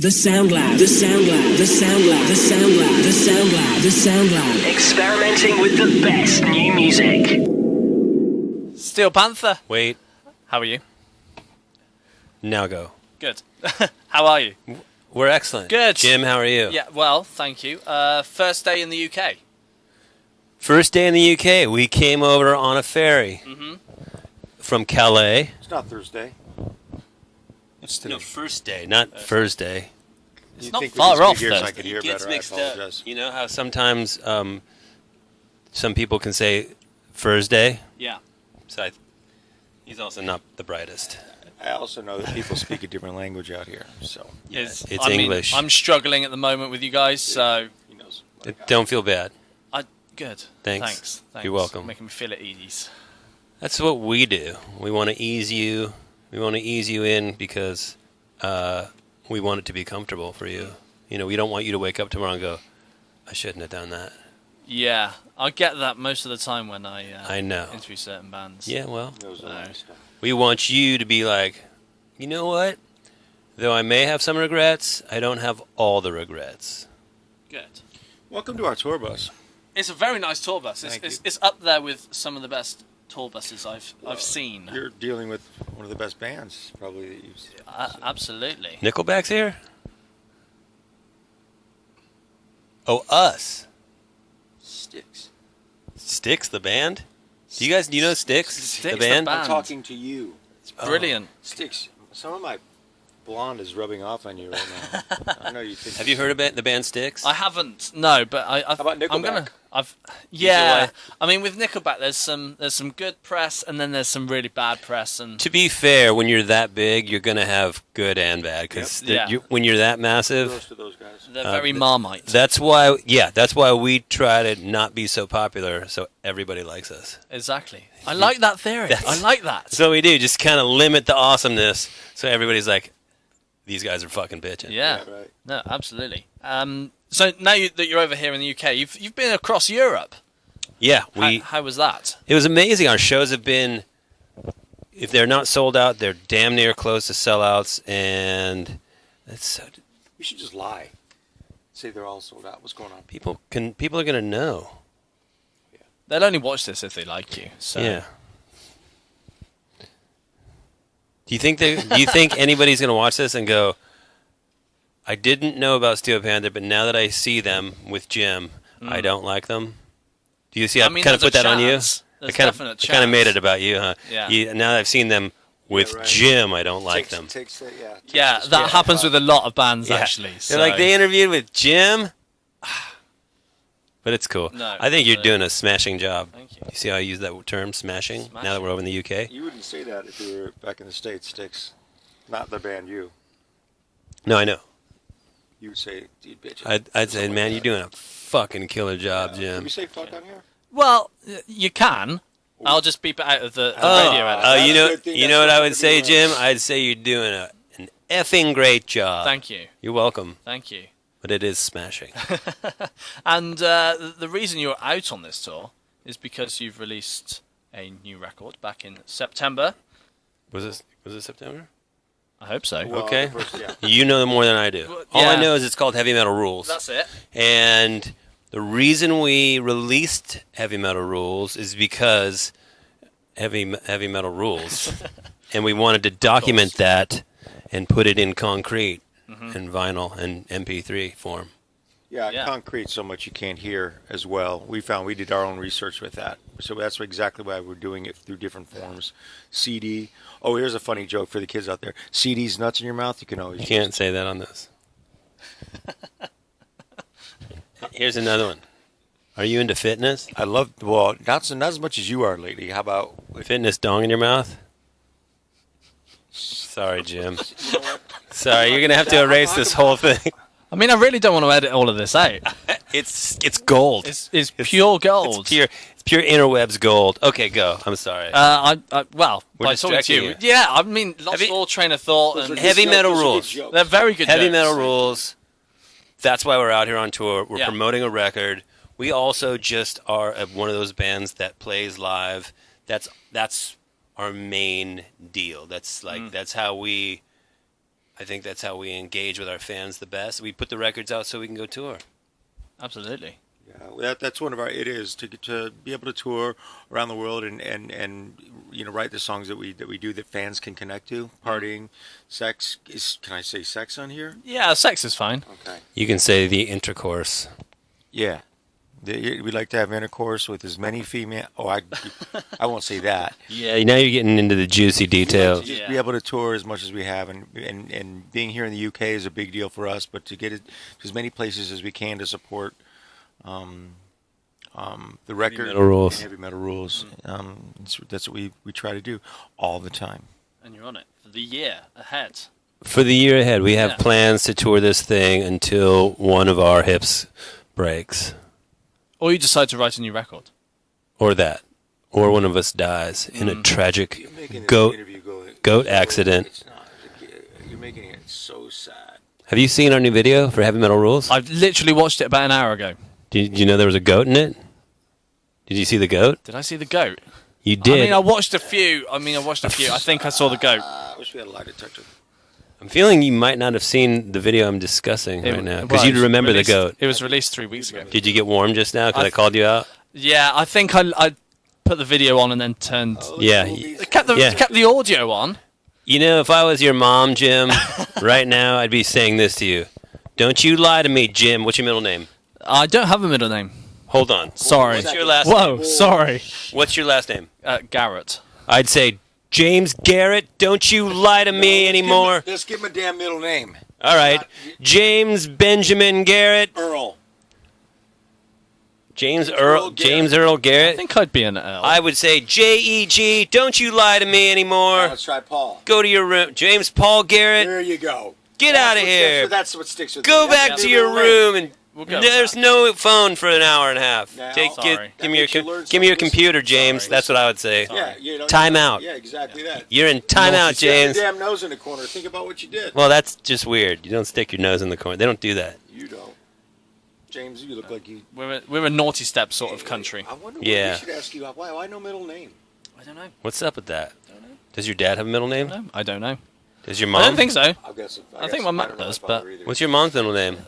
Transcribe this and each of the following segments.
The Sound Lab, the Sound Lab, the Sound Lab, the Sound Lab, the Sound Lab, the Sound Lab. Experimenting with the best new music. Steel Panther. Wait. How are you? Now go. Good. How are you? We're excellent. Good. Jim, how are you? Yeah, well, thank you. First day in the UK. First day in the UK. We came over on a ferry from Calais. It's not Thursday. It's no, first day, not first day. It's not far off, Years though. I could hear better. I apologize. You know how sometimes some people can say Thursday? Yeah. So he's also not the brightest. I also know that people speak a different language out here, so It's I mean, English. I'm struggling at the moment with you guys, so... he knows. Don't feel bad. Good. Thanks. Thanks. You're welcome. Making me feel at ease. That's what we do. We want to ease you. We want to ease you in because we want it to be comfortable for you. You know, we don't want you to wake up tomorrow and go, I shouldn't have done that. Yeah, I get that most of the time when I know. interview certain bands. Yeah, well, Knows a lot of stuff. we want you to be like, you know what? Though I may have some regrets, I don't have all the regrets. Good. Welcome to our tour bus. It's a very nice tour bus. Thank you. It's up there with some of the best tour buses I've seen. You're dealing with one of the best bands, probably, that you've seen. Absolutely. Nickelback's here? Oh, us. Styx. Styx, the band? Do you know Styx, Styx, the band? the band. I'm talking to you. Brilliant. Styx, some of my blonde is rubbing off on you right now. I know you think. Have you heard of the band Styx? I haven't. No, but How about Nickelback? Yeah. I mean, with Nickelback, there's some good press, and then there's some really bad press, and To be fair, when you're that big, you're going to have good and bad. Because Yep. Yeah. when you're that Kudos massive, to those guys. they're very Marmite. that's why we try to not be so popular so everybody likes us. Exactly. I like that theory. I like that. So we do, just kind of limit the awesomeness so everybody's like, these guys are fucking bitching. Yeah. right. No, absolutely. So now that you're over here in the UK, you've been across Europe. Yeah, How was that? it was amazing. Our shows have been, if they're not sold out, they're damn near close to sellouts, and that's so, We should just lie. Say they're all sold out. What's going on? people are gonna know. They'll only watch this if they like you. So. Yeah. Do you think anybody's gonna watch this and go, I didn't know about Steel Panther, but now that I see them with Jim, I don't like them? Do you see? I kind of there's put a that on you. chance. I There's kind definite of kind of made chance. it about you, huh? Yeah. Now that I've seen them with right. Jim, I don't like them. Takes Yeah, that happens with a lot of bands, actually. They're like, so- they interviewed with Jim? But it's cool. No, I think you're absolutely. doing a smashing job. Thank you. You see how I use that term, smashing, now that we're over in the UK? You wouldn't say that if you were back in the States, Styx. Not the band you. No, I know. You would say, dude, bitch. I'd say, man, you're doing a fucking killer job, Can Jim. we say fuck on here? Well, you can. I'll just beep it out of the Oh, radio edit. That's you a know, good thing. you That's know what I something would to say, be Jim? learned. I'd say you're doing an effing great job. Thank you. You're welcome, Thank you. but it is smashing. And the reason you're out on this tour is because you've released a new record back in September. Was it September? I hope so. Well, Okay. the first- yeah. You know more than I do. Well, All I yeah. know is it's called Heavy Metal Rules. That's it. And the reason we released Heavy Metal Rules is because heavy metal rules, and we wanted to document that and put it in concrete and vinyl and MP3 form. Yeah, Yeah. concrete so much you can't hear as well. We did our own research with that. So that's exactly why we're doing it through different forms. CD. Oh, here's a funny joke for the kids out there. CD's nuts in your mouth, you can always You can't say that on this. Here's another one. Are you into fitness? I love, well, not as much as you are lately. How about, Fitness dong in your mouth? Sorry, Jim. Sorry, you're gonna have to erase this whole thing. I mean, I really don't want to edit all of this out. It's gold. It's pure gold. It's pure interwebs gold. Okay, go. I'm sorry. Well, We're by talking to distracting you. you. Yeah, I mean, lost Heavy- all train of thought. Those And are Heavy good Metal jokes, those are good Rules. jokes. they're very good Heavy jokes. Metal Rules. That's why we're out here on tour. We're Yeah. promoting a record. We also just are one of those bands that plays live. That's our main deal. That's like that's how we I think that's how we engage with our fans the best. We put the records out so we can go tour. Absolutely. Yeah, that's one of our. It is to be able to tour around the world and write the songs that we do that fans can connect to. Partying, sex is. Can I say sex on here? Yeah, sex is fine. Okay. You can say the intercourse. Yeah. We like to have intercourse with as many female. Oh, I won't say that. Yeah, now you're getting into the juicy details. Just be able to tour as much as we have, and being here in the UK is a big deal for us. But to get it to as many places as we can to support the record, Metal Rules. and Heavy Metal Rules. That's what we try to do all the time. And you're on it for the year ahead. For the year ahead, we have Yeah. plans to tour this thing until one of our hips breaks. Or you decide to write a new record. Or that. Or one of us dies in a tragic You're making this goat interview go goat accident. It's not. You're making it so sad. Have you seen our new video for Heavy Metal Rules? I've literally watched it about an hour ago. Did you know there was a goat in it? Did you see the goat? Did I see the goat? You did. I watched a few. I think I saw the goat. I wish we had a lie detector. I'm feeling you might not have seen the video I'm discussing right now. Because Well, you'd remember released- the goat. It was released 3 weeks ago. Did you get warm just now because I called you out? Yeah, I think I put the video on and then turned. Yeah. Kept Yeah. the audio on. You know, if I was your mom, Jim, right now I'd be saying this to you. Don't you lie to me, Jim. What's your middle name? I don't have a middle name. Hold on. Sorry. What's your last Whoa, name? sorry. What's your last name? Garrett. I'd say, James Garrett, don't you lie to me anymore. Just give him a damn middle name. All right. James Benjamin Garrett. Earl. James Earl Earl. Garrett. James Earl I Garrett. think I'd be an Earl. I would say J-E-G, don't you lie to me anymore. Let's try Paul. Go to your room. James Paul Garrett, There you go. get out of here. That's what sticks with Go me. That's back the to your middle name. room and We'll go with there's that. no phone for an hour and a half. Now- Give Sorry. me That your makes you learn give me your something. computer, James. Sorry. That's what I would say. Yeah, you know, Time out. Yeah, exactly that. You're in timeout, Stick your James. damn nose in the corner. Think about what you did. Well, that's just weird. You don't stick your nose in the corner. They don't do that. You don't. James, you look like you. We're a naughty step sort of country. I wonder. Yeah. We should ask you why no middle name. I don't know. What's up with that? Does your dad have a middle name? No, I don't know. Does your I mom? don't think so. I've got some. I think my mum does, but- What's your mom's middle name?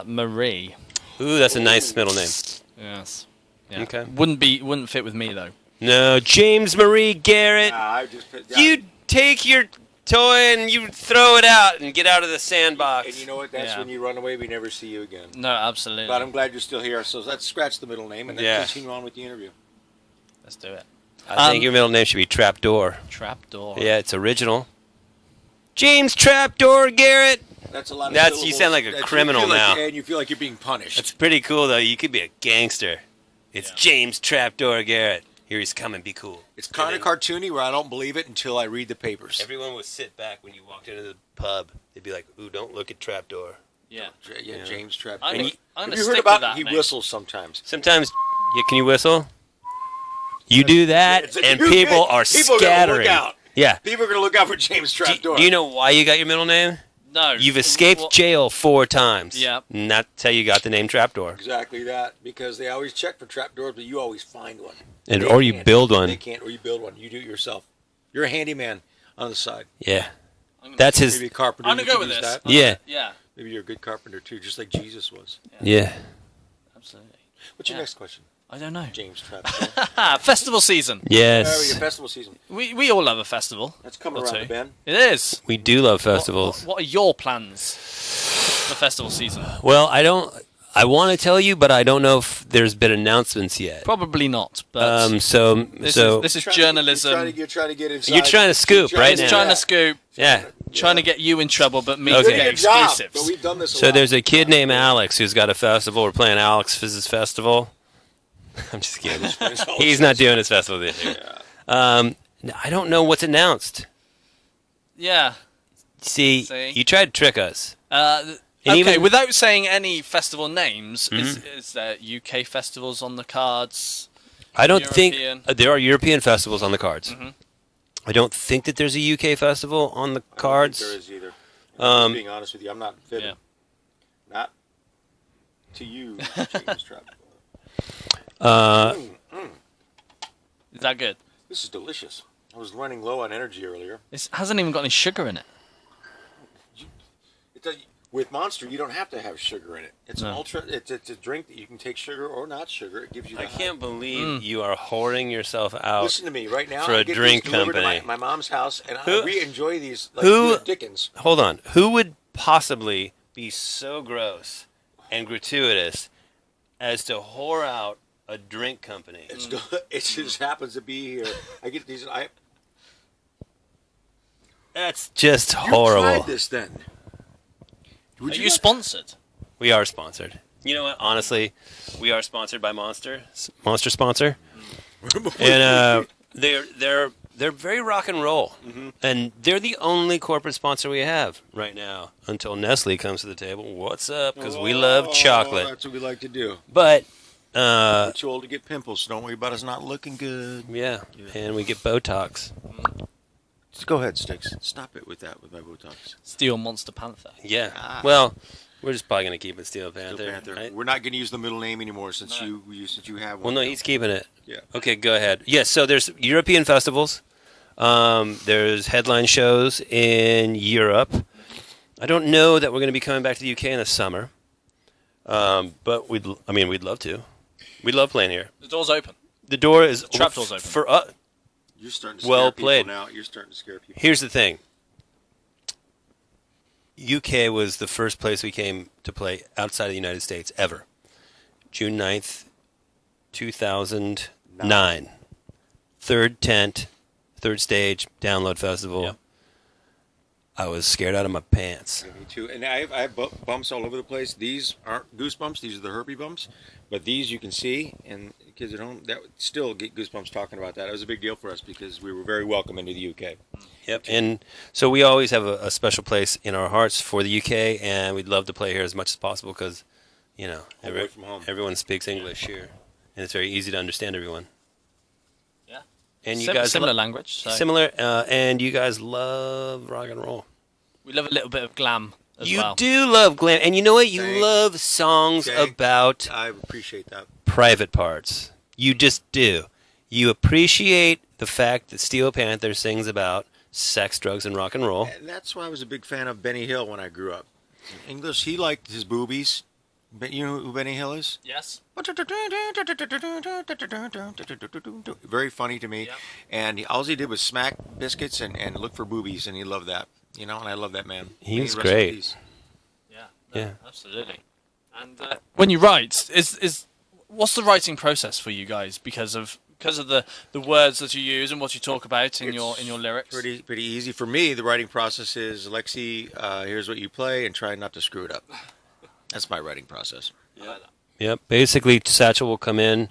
Marie. Ooh, that's a nice middle name. Yes. Yeah. Okay. Wouldn't fit with me though. No, James Marie Garrett. I just put. You take your toy and you throw it out and get out of the sandbox. And you know what? That's Yeah. when you run away. We never see you again. No, absolutely. But I'm glad you're still here. So let's scratch the middle name and then Yeah. continue on with the interview. Let's do it. I think your middle name should be Trapdoor. Trapdoor. Yeah, it's original. James Trapdoor Garrett. That's a lot of That's- you syllables. sound like a That's- you criminal feel like- now. and you feel like you're being punished. That's pretty cool, though. You could be a gangster. It's James Trapdoor Garrett. Here he's coming. Be cool. It's kind of And cartoony where I don't believe it until I read the papers. Everyone would sit back when you walked into the pub. They'd be like, "Ooh, don't look at Trapdoor." Yeah. Yeah, James Trap. I'm Have gonna you stick heard with about that he name. whistles sometimes? Sometimes, yeah, can you whistle? You do that, It's- and you people get- are people are gonna look scattering. out. Yeah. People are going to look out for James Do, Trapdoor. do you know why you got your middle name? No. You've escaped Well, jail 4 times. Yeah. And that's how you got the name Trapdoor. Exactly that, because they always check for trapdoors, but you always find one. And They or you can't. build They one. can't, or you build one. You do it yourself. You're a handyman on the side. Yeah. I'm gonna- That's his. Maybe a carpenter. I'm you gonna go could with use this. that. Yeah. Yeah. Maybe you're a good carpenter too, just like Jesus was. Yeah. Absolutely. What's your Yeah. next question, I don't know. James Trapdoor? Festival season. Your Yes. festival season. We all love a festival. That's coming Or around two. the bend. It is. We do love festivals. What are your plans for festival season? Well, I don't. I want to tell you, but I don't know if there's been announcements yet. Probably not. But This this is Trying to- journalism. You're trying to get inside. You're trying to scoop You're right It's now. trying to scoop, Yeah. trying to get you in trouble, but me Okay. to Doing get your job, exclusives. but we've done this a So lot. there's a kid named Alex who's got a festival. We're playing Alex Fizz's festival. I'm just kidding. He's not doing his festival this year. I don't know what's announced. Yeah. See, See? you tried to trick us. Okay, even- without saying any festival names, Mm-hmm. is there UK festivals on the cards? I don't European. think there are European festivals on the cards. Mhm. I don't think that there's a UK festival on the I don't think cards. there is either. Um, I'm being honest with you, I'm not fibbing. Yeah. Not to you, James Trapdoor. Is that good? This is delicious. I was running low on energy earlier. It hasn't even got any sugar in it. with Monster, you don't have to have sugar in it. It's an No. ultra. It's a drink that you can take sugar or not sugar. It gives you. The I high. can't believe you are whoring yourself out. Listen to me right now. For I a get drink these delivered company. to my mom's house, and Who- we enjoy these like who- you know, Dickens. Hold on. Who would possibly be so gross and gratuitous as to whore out a drink company? It just happens to be here. I get these. That's just You horrible. tried this then? Are you sponsored? We are sponsored. You know what? Honestly, we are sponsored by Monster. Monster sponsor. And they're very rock and roll, and they're the only corporate sponsor we have right now until Nestle comes to the table. What's up? Because we love chocolate. That's what we like to do. But We're too old to get pimples, so don't worry about us not looking good. yeah, and we get Botox. Just go ahead, Sticks. Stop it with that with my Botox. Steel Monster Panther. Yeah. Ah. Well, we're just probably gonna keep it Steel Panther. Steel Panther. Right? We're not going to use the middle name anymore since No. you have Well, one. no, he's keeping it. Yeah. Okay, go ahead. Yes, so there's European festivals. There's headline shows in Europe. I don't know that we're going to be coming back to the UK in the summer, but we'd love to. We love playing here. The door's open. The door is trapdoor's open. for us. You're starting to scare Well people played. now. You're starting to scare people. Here's the thing. UK was the first place we came to play outside of the United States ever. June 9th, 2009. Third tent, third stage, download festival. Yep. I was scared out of my pants. Yeah, me too. And I have bumps all over the place. These aren't goosebumps. These are the herpy bumps. But these you can see, and kids at home, that would still get goosebumps talking about that. It was a big deal for us because we were very welcome into the UK. Yep. And so we always have a special place in our hearts for the UK, and we'd love to play here as much as possible because, you know, Away from home. everyone speaks English here, and it's very easy to understand everyone. Yeah. And you guys similar language. So similar, and you guys love rock and roll. we love a little bit of glam as You well. do love glam, and you know what? You Thank- love songs Thank- about I appreciate that. private parts. You just do. You appreciate the fact that Steel Panther sings about sex, drugs, and rock and roll. And that's why I was a big fan of Benny Hill when I grew up. In English, he liked his boobies. You know who Benny Hill is? Yes. Very funny to me. Yep. And all he did was smack biscuits and look for boobies, and he loved that. You know, and I love that man. He was Rest in great. peace. Yeah. Yeah. Absolutely. And when you write, is what's the writing process for you guys because of the words that you use and what you talk about in your lyrics? Pretty easy for me. The writing process is Lexi. Here's what you play, and try not to screw it up. That's my writing process. I like that. Yep. Basically, Satchel will come in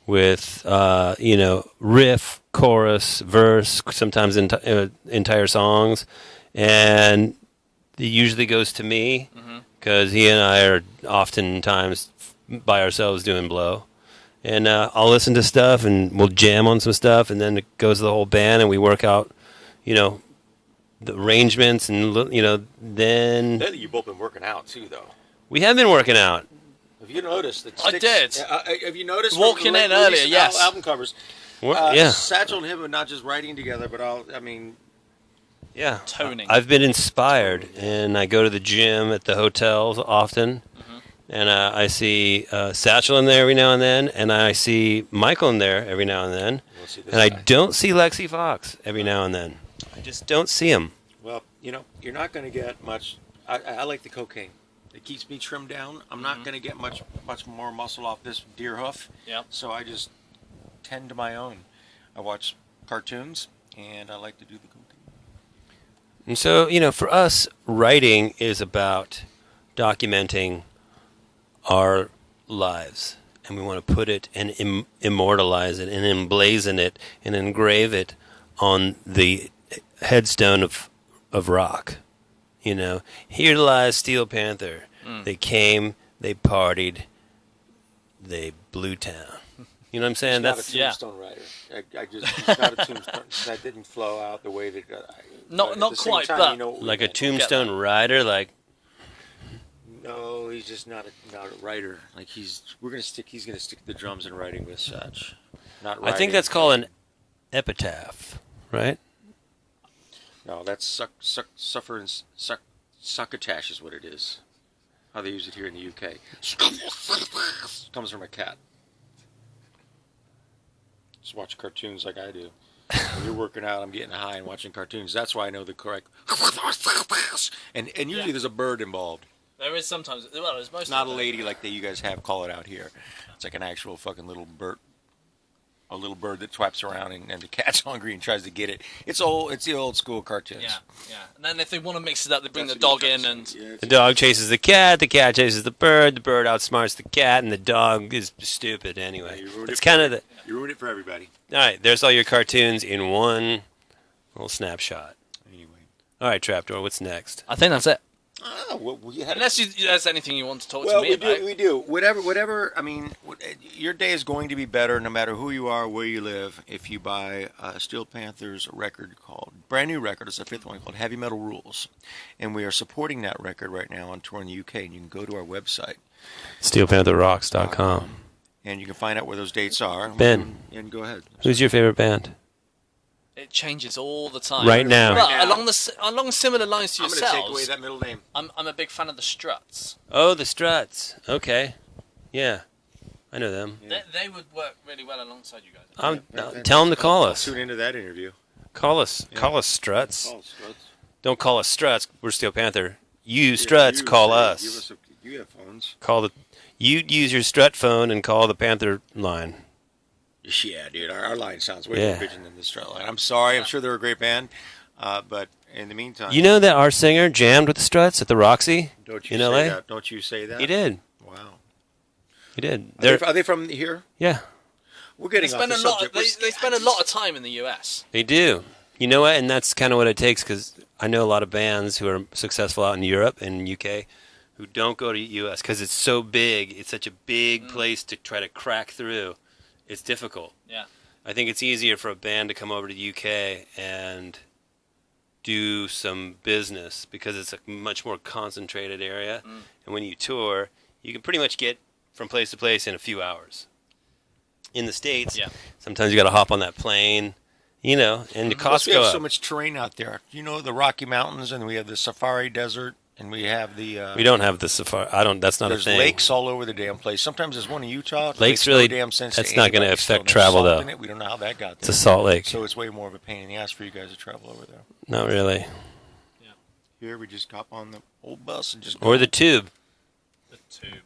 with, riff, chorus, verse, sometimes entire songs, and it usually goes to me because he and I are oftentimes by ourselves doing blow. And I'll listen to stuff, and we'll jam on some stuff, and then it goes to the whole band, and we work out, the arrangements, and, then Lately, you've both been working out too, though. we have been working out. Have you noticed that? I did. Have you noticed Walking from the in earlier, recent yes. Album covers. Yeah. Satchel and him are not just writing together, but Yeah, Toning. I've been inspired, and I go to the gym at the hotels often, and I see Satchel in there every now and then, and I see Michael in there every now and then, We'll see this and I guy. don't see Lexi Fox every now and then. I just don't see him. Well, you're not going to get much. I like the cocaine. It keeps me trimmed down. I'm not going to get much more muscle off this deer hoof. Yep. So I just tend to my own. I watch cartoons, and I like to do the cocaine. And so, for us, writing is about documenting our lives, and we want to put it and immortalize it and emblazon it and engrave it on the headstone of rock. Here lies Steel Panther. They came, they partied, they blew town. You know what I'm saying? He's That's not a tombstone writer. He's not a tombstone. That didn't flow out the way that. Not at the same quite, time, but- like a tombstone rider. Like No, he's just not a writer. Like he's gonna stick to the drums and writing with such. Not I think writing. that's called an epitaph, right? No, that's suffer and Succotash is what it is. How they use it here in the UK. Comes from a cat. Just watch cartoons like I do. When you're working out, I'm getting high and watching cartoons. That's why I know the correct. And usually there's a bird involved. There is sometimes. Well, there's most. Not a lady like that you guys have call it out here. It's like an actual fucking little bird. A little bird that swaps around and the cat's hungry and tries to get it. It's the old school cartoons. Yeah. And then if they want to mix it up, they bring the dog in and. The dog chases the cat chases the bird outsmarts the cat, and the dog is stupid anyway. It's kind of the. You ruined it for everybody. All right, there's all your cartoons in one little snapshot. Anyway. All right, Trapdoor, what's next? I think that's it. Well, Unless there's anything you want to talk to me about. We do. Whatever. I mean, your day is going to be better no matter who you are, where you live, if you buy Steel Panther's record brand new record. It's the 5th one called Heavy Metal Rules, and we are supporting that record right now on tour in the UK. And you can go to our website, SteelPantherRocks.com. and you can find out where those dates are. Ben, and go ahead. who's your favorite band? It changes all the time. Right now. But along similar lines to I'm going to yourselves, take away that middle name. I'm a big fan of the Struts. Oh, the Struts. Okay. Yeah. I know them. Yeah. They would work really well alongside you guys. Tell them to call us. Tune into that interview. Call us. Yeah. Call us Struts. Oh, Struts. Don't call us Struts. We're Steel Panther. You Struts, call us. You have phones. You use your Strut phone and call the Panther line. Yeah, dude, our line sounds way more bitchin' than the Strut line. I'm sorry, I'm sure they're a great band, but in the meantime... You know that our singer jammed with the Struts at the Roxy in LA? That? Don't you say that? He did. Wow. He did. Are they from here? Yeah. We're getting off the subject. They spend a lot of time in the US. They do. You know what? And that's kind of what it takes, because I know a lot of bands who are successful out in Europe and UK who don't go to US because it's so big. It's such a big place to try to crack through. It's difficult. Yeah. I think it's easier for a band to come over to the UK and do some business because it's a much more concentrated area. And when you tour, you can pretty much get from place to place in a few hours. In the States, sometimes you got to hop on that plane, and the costs We go have up. so much terrain out there. The Rocky Mountains, and we have the Safari Desert, and we have the... We don't have the safari. That's not a There's thing. lakes all over the damn place. Sometimes there's one in Utah. Lakes really... No damn sense that's to not going to anybody. Still affect no travel, salt though. in it. We don't know how that got there. It's a salt lake. So it's way more of a pain in the ass for you guys to travel over there. Not really. Here we just hop on the old bus and just go. Or the tube. The Tube.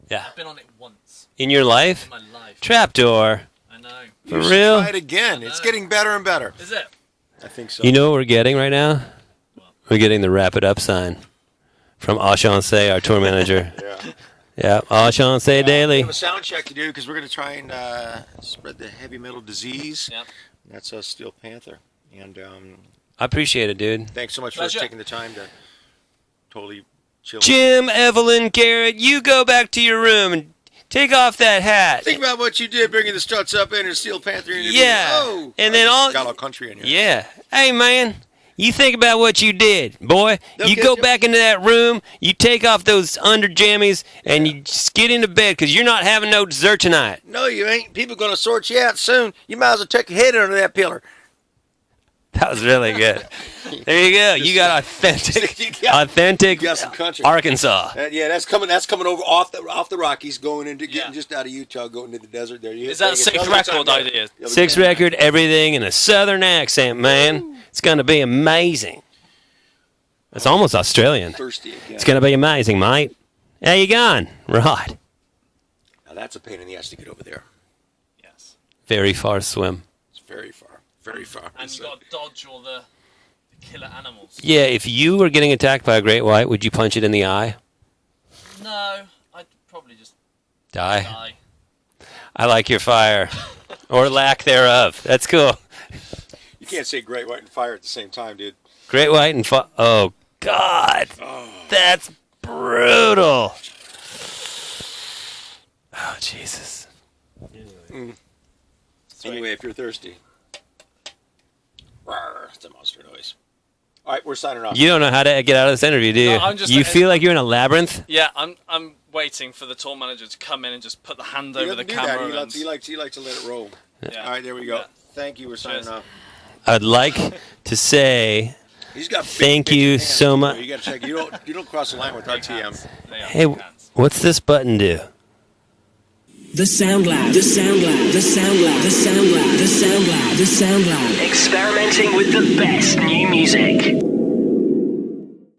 Yeah. I've been on it once In your life? in my life. Trapdoor. I know. For You should real? Try it again. It's getting better and better. Is it? I think so. You know what we're getting right now? We're getting the Wrap It Up sign from Ashansei, our tour manager. Yeah. Yeah, Ashansei We Daily. have a sound check to do because we're going to try and spread the heavy metal disease. Yep. That's us, Steel Panther. And I appreciate it, dude. thanks so much Pleasure. for taking the time to totally chill. Jim, Evelyn, Garrett, you go back to your room and take off that hat. Think about what you did bringing the Struts up in a Steel Panther interview. Yeah. Oh, And then all... got all country in here. Yeah. Hey, man. You think about what you did, boy. They'll You get go you. back into that room, you take off those under jammies, and you just get into bed because you're not having no dessert tonight. No, you ain't. People going to sort you out soon. You might as well tuck your head under that pillar. That was really good. There you go. You got authentic, You got some country. Arkansas. Yeah, that's coming over off the Rockies, going into getting just out of Utah, going to the desert there. Is that a sixth record idea? Sixth record, everything in a southern accent, man. It's going to be amazing. It's almost Australian. Thirsty again. It's going to be amazing, mate. How you going? Right. Now that's a pain in the ass to get over there. Yes. Very far swim. It's very far. Very far. And you've got to dodge all the killer animals. Yeah, if you were getting attacked by a great white, would you punch it in the eye? No, I'd probably just Die? die. I like your fire. Or lack thereof. That's cool. You can't say great white and fire at the same time, dude. Great white and oh, God. That's brutal. Oh, Jesus. Anyway, if you're thirsty. Rawr, it's a monster noise. All right, we're signing off. You don't know how to get out of this interview, do you? No, I'm just- you feel like you're in a labyrinth? Yeah, I'm waiting for the tour manager to come in and just put the hand over the camera. He and- likes to let it roll. Yeah. All right, there we go. Yeah. Thank you. We're signing Cheers. off. I'd like to say He's got. Thank you so much. You got to check. You don't cross the line with RTM. Hey, what's this button do? The Sound Lab, the Sound Lab, the Sound Lab, the Sound Lab, the Sound Lab, the Sound Lab. Experimenting with the best new music.